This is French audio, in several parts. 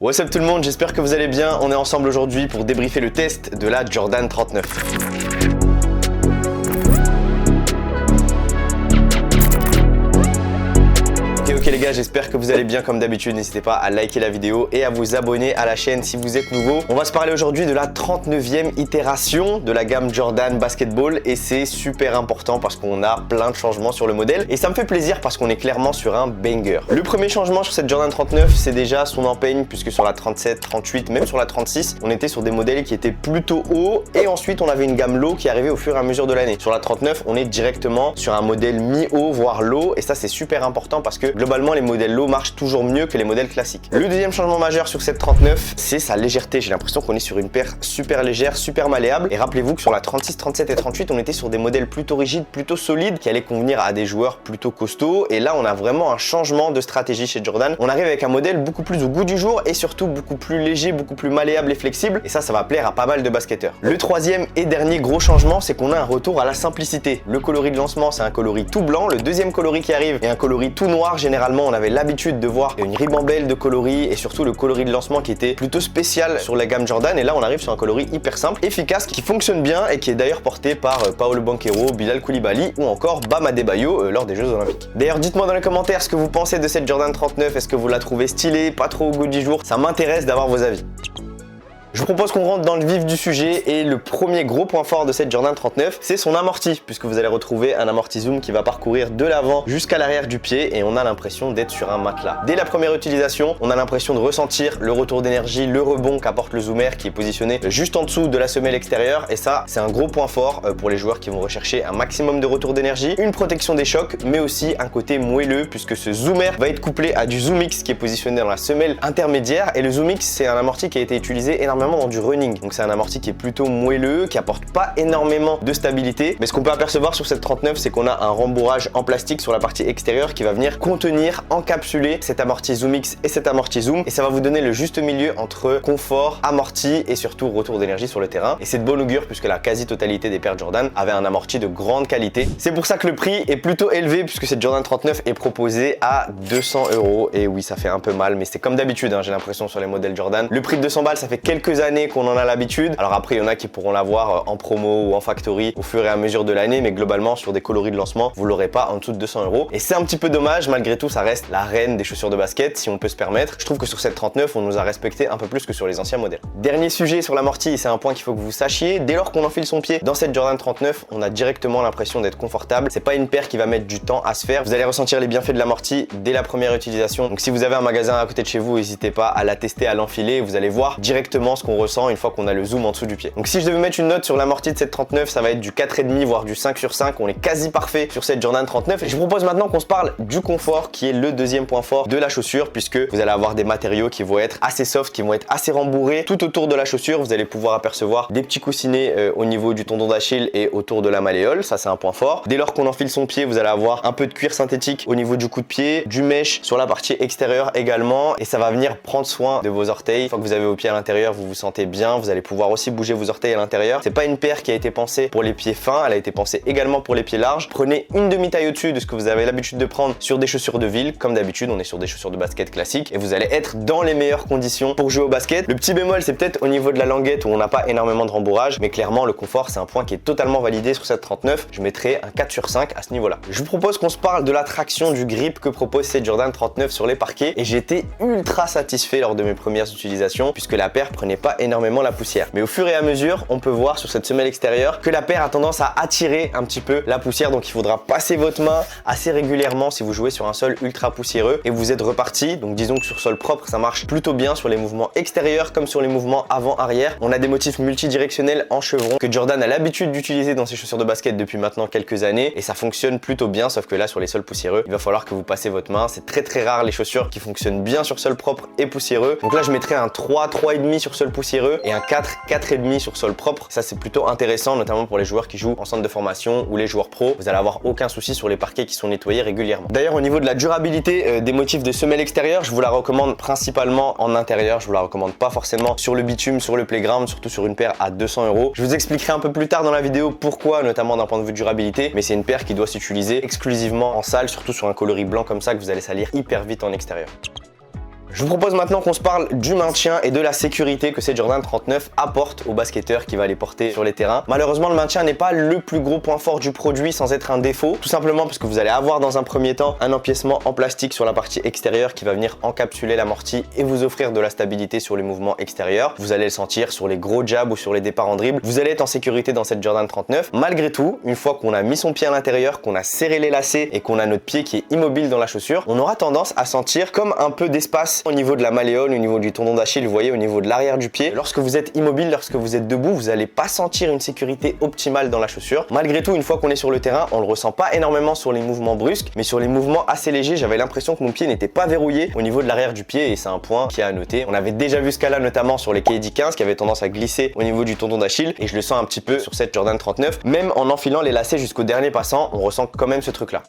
What's up tout le monde, j'espère que vous allez bien. On est ensemble aujourd'hui pour débriefer le test de la Jordan 39. Ok les gars, j'espère que vous allez bien comme d'habitude. N'hésitez pas à liker la vidéo et à vous abonner à la chaîne si vous êtes nouveau. On va se parler aujourd'hui de la 39e itération de la gamme Jordan Basketball et c'est super important parce qu'on a plein de changements sur le modèle et ça me fait plaisir parce qu'on est clairement sur un banger. Le premier changement sur cette Jordan 39, c'est déjà son empeigne puisque sur la 37, 38, même sur la 36, on était sur des modèles qui étaient plutôt hauts et ensuite on avait une gamme low qui arrivait au fur et à mesure de l'année. Sur la 39, on est directement sur un modèle mi-haut voire low et ça c'est super important parce que globalement les modèles low marchent toujours mieux que les modèles classiques. Le deuxième changement majeur sur cette 39, c'est sa légèreté. J'ai l'impression qu'on est sur une paire super légère, super malléable et rappelez-vous que sur la 36, 37 et 38, on était sur des modèles plutôt rigides, plutôt solides qui allaient convenir à des joueurs plutôt costauds et là on a vraiment un changement de stratégie chez Jordan. On arrive avec un modèle beaucoup plus au goût du jour et surtout beaucoup plus léger, beaucoup plus malléable et flexible et ça va plaire à pas mal de basketteurs. Le troisième et dernier gros changement, c'est qu'on a un retour à la simplicité. Le coloris de lancement, c'est un coloris tout blanc. Le deuxième coloris qui arrive est un coloris tout noir. Généralement, on avait l'habitude de voir une ribambelle de coloris et surtout le coloris de lancement qui était plutôt spécial sur la gamme Jordan et là on arrive sur un coloris hyper simple, efficace, qui fonctionne bien et qui est d'ailleurs porté par Paolo Banchero, Bilal Coulibaly ou encore Bam Adebayo lors des Jeux Olympiques. D'ailleurs dites-moi dans les commentaires ce que vous pensez de cette Jordan 39, est-ce que vous la trouvez stylée, pas trop au goût du jour? Ça m'intéresse d'avoir vos avis. Je vous propose qu'on rentre dans le vif du sujet et le premier gros point fort de cette Jordan 39, c'est son amorti, puisque vous allez retrouver un amorti zoom qui va parcourir de l'avant jusqu'à l'arrière du pied et on a l'impression d'être sur un matelas. Dès la première utilisation, on a l'impression de ressentir le retour d'énergie, le rebond qu'apporte le zoomer qui est positionné juste en dessous de la semelle extérieure et ça, c'est un gros point fort pour les joueurs qui vont rechercher un maximum de retour d'énergie, une protection des chocs, mais aussi un côté moelleux puisque ce zoomer va être couplé à du Zoom X qui est positionné dans la semelle intermédiaire et le Zoom X, c'est un amorti qui a été utilisé énormément dans du running. Donc c'est un amorti qui est plutôt moelleux, qui apporte pas énormément de stabilité. Mais ce qu'on peut apercevoir sur cette 39, c'est qu'on a un rembourrage en plastique sur la partie extérieure qui va venir contenir, encapsuler cet amorti Zoom X et cet amorti Zoom. Et ça va vous donner le juste milieu entre confort, amorti et surtout retour d'énergie sur le terrain. Et c'est de bon augure puisque la quasi-totalité des paires Jordan avaient un amorti de grande qualité. C'est pour ça que le prix est plutôt élevé puisque cette Jordan 39 est proposée à 200 €. Et oui, ça fait un peu mal, mais c'est comme d'habitude, hein, j'ai l'impression sur les modèles Jordan. Le prix de 200 balles, ça fait quelques années qu'on en a l'habitude. Alors après, il y en a qui pourront l'avoir en promo ou en factory au fur et à mesure de l'année, mais globalement, sur des coloris de lancement, vous l'aurez pas en dessous de 200 €. Et c'est un petit peu dommage, malgré tout, ça reste la reine des chaussures de basket, si on peut se permettre. Je trouve que sur cette 39, on nous a respecté un peu plus que sur les anciens modèles. Dernier sujet sur l'amorti, et c'est un point qu'il faut que vous sachiez, dès lors qu'on enfile son pied dans cette Jordan 39, on a directement l'impression d'être confortable. C'est pas une paire qui va mettre du temps à se faire. Vous allez ressentir les bienfaits de l'amorti dès la première utilisation. Donc si vous avez un magasin à côté de chez vous, n'hésitez pas à la tester, à l'enfiler. Vous allez voir directement ce qu'on ressent une fois qu'on a le zoom en dessous du pied. Donc si je devais mettre une note sur l'amorti de cette 39, ça va être du 4,5 voire du 5 sur 5. On est quasi parfait sur cette Jordan 39 et je vous propose maintenant qu'on se parle du confort qui est le deuxième point fort de la chaussure puisque vous allez avoir des matériaux qui vont être assez soft, qui vont être assez rembourrés tout autour de la chaussure. Vous allez pouvoir apercevoir des petits coussinets au niveau du tendon d'Achille et autour de la malléole. Ça c'est un point fort. Dès lors qu'on enfile son pied, vous allez avoir un peu de cuir synthétique au niveau du coup de pied, du mesh sur la partie extérieure également et ça va venir prendre soin de vos orteils. Une fois que vous avez vos pieds à l'intérieur, vous vous sentez bien. Vous allez pouvoir aussi bouger vos orteils à l'intérieur. C'est pas une paire qui a été pensée pour les pieds fins, elle a été pensée également pour les pieds larges. Prenez une demi-taille au-dessus de ce que vous avez l'habitude de prendre sur des chaussures de ville. Comme d'habitude, on est sur des chaussures de basket classiques et vous allez être dans les meilleures conditions pour jouer au basket. Le petit bémol, c'est peut-être au niveau de la languette où on n'a pas énormément de rembourrage, mais clairement le confort, c'est un point qui est totalement validé sur cette 39. Je mettrai un 4 sur 5 à ce niveau-là. Je vous propose qu'on se parle de la traction du grip que propose cette Jordan 39 sur les parquets et j'étais ultra satisfait lors de mes premières utilisations puisque la paire prenait pas énormément la poussière. Mais au fur et à mesure, on peut voir sur cette semelle extérieure que la paire a tendance à attirer un petit peu la poussière. Donc il faudra passer votre main assez régulièrement si vous jouez sur un sol ultra poussiéreux et vous êtes reparti. Donc disons que sur sol propre, ça marche plutôt bien sur les mouvements extérieurs comme sur les mouvements avant-arrière. On a des motifs multidirectionnels en chevron que Jordan a l'habitude d'utiliser dans ses chaussures de basket depuis maintenant quelques années et ça fonctionne plutôt bien, sauf que là sur les sols poussiéreux, il va falloir que vous passez votre main. C'est très rare les chaussures qui fonctionnent bien sur sol propre et poussiéreux. Donc là je mettrais un 3, 3,5 sur sol poussiéreux et un 4, 4,5 sur sol propre. Ça c'est plutôt intéressant, notamment pour les joueurs qui jouent en centre de formation ou les joueurs pro. Vous allez avoir aucun souci sur les parquets qui sont nettoyés régulièrement. D'ailleurs au niveau de la durabilité des motifs de semelle extérieure, je vous la recommande principalement en intérieur. Je vous la recommande pas forcément sur le bitume, sur le playground, surtout sur une paire à 200 €. Je vous expliquerai un peu plus tard dans la vidéo pourquoi, notamment d'un point de vue durabilité, mais c'est une paire qui doit s'utiliser exclusivement en salle, surtout sur un coloris blanc comme ça que vous allez salir hyper vite en extérieur. Je vous propose maintenant qu'on se parle du maintien et de la sécurité que ces Jordan 39 apportent aux basketteurs qui va les porter sur les terrains. Malheureusement, le maintien n'est pas le plus gros point fort du produit sans être un défaut, tout simplement parce que vous allez avoir dans un premier temps un empiècement en plastique sur la partie extérieure qui va venir encapsuler l'amorti et vous offrir de la stabilité sur les mouvements extérieurs. Vous allez le sentir sur les gros jabs ou sur les départs en dribble. Vous allez être en sécurité dans cette Jordan 39. Malgré tout, une fois qu'on a mis son pied à l'intérieur, qu'on a serré les lacets et qu'on a notre pied qui est immobile dans la chaussure, on aura tendance à sentir comme un peu d'espace au niveau de la malléole, au niveau du tendon d'Achille, vous voyez, au niveau de l'arrière du pied. Lorsque vous êtes immobile, lorsque vous êtes debout, vous n'allez pas sentir une sécurité optimale dans la chaussure. Malgré tout, une fois qu'on est sur le terrain, on le ressent pas énormément sur les mouvements brusques, mais sur les mouvements assez légers, j'avais l'impression que mon pied n'était pas verrouillé au niveau de l'arrière du pied et c'est un point qui est à noter. On avait déjà vu ce cas-là notamment sur les KD 15 qui avait tendance à glisser au niveau du tendon d'Achille et je le sens un petit peu sur cette Jordan 39. Même en enfilant les lacets jusqu'au dernier passant, on ressent quand même ce truc-là.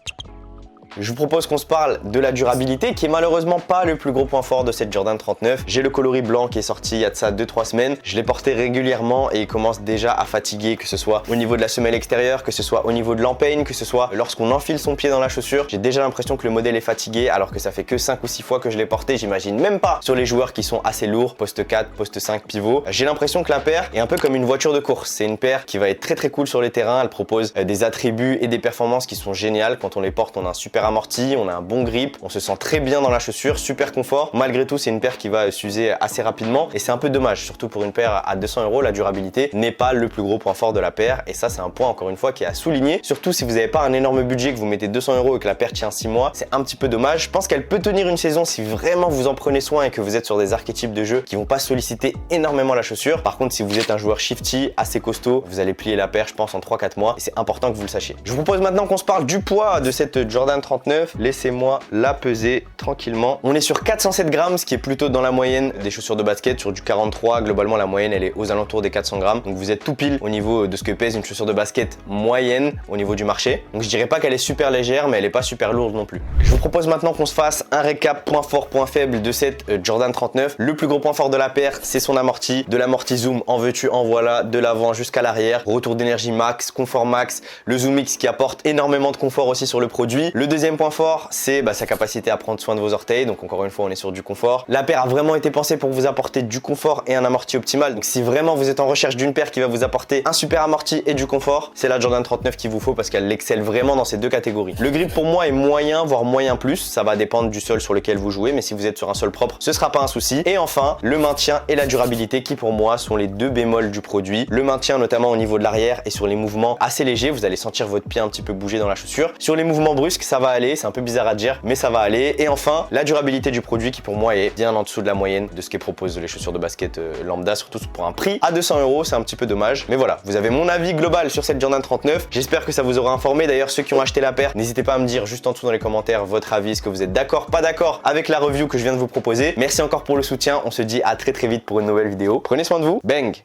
Je vous propose qu'on se parle de la durabilité qui est malheureusement pas le plus gros point fort de cette Jordan 39. J'ai le coloris blanc qui est sorti il y a de ça 2-3 semaines. Je l'ai porté régulièrement et il commence déjà à fatiguer, que ce soit au niveau de la semelle extérieure, que ce soit au niveau de l'empeigne, que ce soit lorsqu'on enfile son pied dans la chaussure. J'ai déjà l'impression que le modèle est fatigué alors que ça fait que 5 ou 6 fois que je l'ai porté. J'imagine même pas sur les joueurs qui sont assez lourds, poste 4, poste 5, pivot. J'ai l'impression que la paire est un peu comme une voiture de course. C'est une paire qui va être très cool sur les terrains. Elle propose des attributs et des performances qui sont géniales. Quand on les porte, on a un super amorti, on a un bon grip, on se sent très bien dans la chaussure, super confort. Malgré tout, c'est une paire qui va s'user assez rapidement et c'est un peu dommage, surtout pour une paire à 200 €. La durabilité n'est pas le plus gros point fort de la paire et ça, c'est un point encore une fois qui est à souligner. Surtout si vous n'avez pas un énorme budget, que vous mettez 200 € et que la paire tient 6 mois, c'est un petit peu dommage. Je pense qu'elle peut tenir une saison si vraiment vous en prenez soin et que vous êtes sur des archétypes de jeu qui vont pas solliciter énormément la chaussure. Par contre, si vous êtes un joueur shifty, assez costaud, vous allez plier la paire, je pense, en 3-4 mois et c'est important que vous le sachiez. Je vous propose maintenant qu'on se parle du poids de cette Jordan 39. Laissez-moi la peser tranquillement. On est sur 407 grammes, ce qui est plutôt dans la moyenne des chaussures de basket, sur du 43. Globalement, la moyenne, elle est aux alentours des 400 grammes. Donc vous êtes tout pile au niveau de ce que pèse une chaussure de basket moyenne au niveau du marché. Donc je dirais pas qu'elle est super légère, mais elle est pas super lourde non plus. Je vous propose maintenant qu'on se fasse un récap point fort, point faible de cette Jordan 39. Le plus gros point fort de la paire, c'est son amorti. De l'amorti zoom, en veux-tu, en voilà, de l'avant jusqu'à l'arrière. Retour d'énergie max, confort max. Le Zoom X qui apporte énormément de confort aussi sur le produit. Le deuxième point fort, c'est sa capacité à prendre soin de vos orteils. Donc encore une fois, on est sur du confort. La paire a vraiment été pensée pour vous apporter du confort et un amorti optimal. Donc si vraiment vous êtes en recherche d'une paire qui va vous apporter un super amorti et du confort, c'est la Jordan 39 qu'il vous faut parce qu'elle excelle vraiment dans ces deux catégories. Le grip pour moi est moyen, voire moyen plus. Ça va dépendre du sol sur lequel vous jouez, mais si vous êtes sur un sol propre, ce sera pas un souci. Et enfin, le maintien et la durabilité qui pour moi sont les deux bémols du produit. Le maintien notamment au niveau de l'arrière et sur les mouvements assez légers, vous allez sentir votre pied un petit peu bouger dans la chaussure. Sur les mouvements brusques, ça va aller, c'est un peu bizarre à dire, mais ça va aller. Et enfin, la durabilité du produit qui pour moi est bien en dessous de la moyenne de ce qu'est proposent les chaussures de basket lambda, surtout pour un prix à 200 €, c'est un petit peu dommage. Mais voilà, vous avez mon avis global sur cette Jordan 39. J'espère que ça vous aura informé. D'ailleurs, ceux qui ont acheté la paire, n'hésitez pas à me dire juste en dessous dans les commentaires votre avis, est-ce que vous êtes d'accord, pas d'accord avec la review que je viens de vous proposer. Merci encore pour le soutien, on se dit à très vite pour une nouvelle vidéo. Prenez soin de vous, bang!